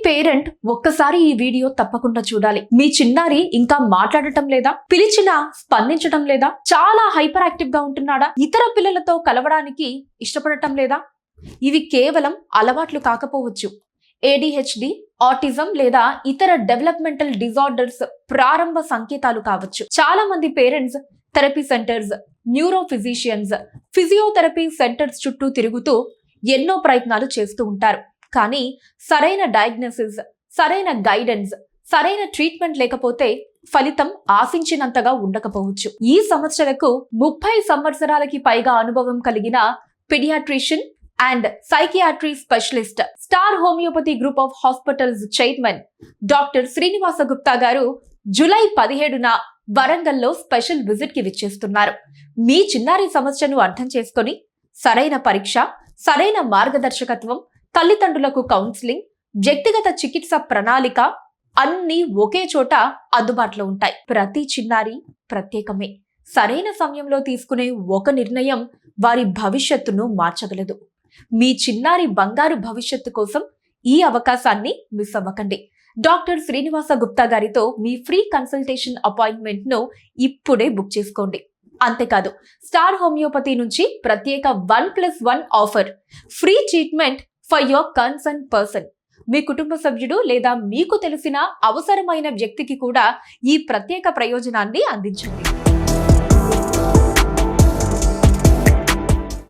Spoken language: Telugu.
పేరెంట్ ఒక్కసారి ఈ వీడియో తప్పకుండా చూడాలి. మీ చిన్నారి ఇంకా మాట్లాడటం లేదా, పిలిచినా స్పందించటం లేదా, చాలా హైపర్ యాక్టివ్ గా ఉంటున్నాడా, ఇతర పిల్లలతో కలవడానికి ఇష్టపడటం లేదా? ఇవి కేవలం అలవాట్లు కాకపోవచ్చు. ADHD, ఆటిజం లేదా ఇతర డెవలప్మెంటల్ డిజార్డర్స్ ప్రారంభ సంకేతాలు కావచ్చు. చాలా మంది parents therapy centres, neuro physicians, physiotherapy centres చుట్టూ తిరుగుతూ ఎన్నో ప్రయత్నాలు చేస్తూ ఉంటారు. కానీ సరైన డయాగ్నోసిస్, సరైన గైడెన్స్, సరైన ట్రీట్మెంట్ లేకపోతే ఫలితం ఆశించినంతగా ఉండకపోవచ్చు. ఈ సమస్యలకు 30 సంవత్సరాలకి పైగా అనుభవం కలిగిన paediatrician and psychiatry specialist, star homeopathy group of hospitals chairman doctor Srinivasa Gupta garu July 17న వరంగల్లో స్పెషల్ విజిట్ కి విచ్చేస్తున్నారు. మీ చిన్నారి సమస్యను అర్థం చేసుకొని సరైన పరీక్ష, సరైన మార్గదర్శకత్వం, తల్లిదండ్రులకు కౌన్సిలింగ్, వ్యక్తిగత చికిత్స ప్రణాళిక అన్నీ ఒకే చోట అందుబాటులో ఉంటాయి. ప్రతి చిన్నారి ప్రత్యేకమే. సరైన సమయంలో తీసుకునే ఒక నిర్ణయం వారి భవిష్యత్తును మార్చగలదు. మీ చిన్నారి బంగారు భవిష్యత్తు కోసం ఈ అవకాశాన్ని మిస్ అవ్వకండి. డాక్టర్ శ్రీనివాస గుప్తా గారితో మీ ఫ్రీ కన్సల్టేషన్ అపాయింట్మెంట్ ను ఇప్పుడే బుక్ చేసుకోండి. అంతేకాదు, స్టార్ హోమియోపతి నుంచి ప్రత్యేక 1+1 offer, free treatment for your concern person. మీ కుటుంబ సభ్యుడు లేదా మీకు తెలిసిన అవసరమైన వ్యక్తికి కూడా ఈ ప్రత్యేక ప్రయోజనాన్ని అందించండి.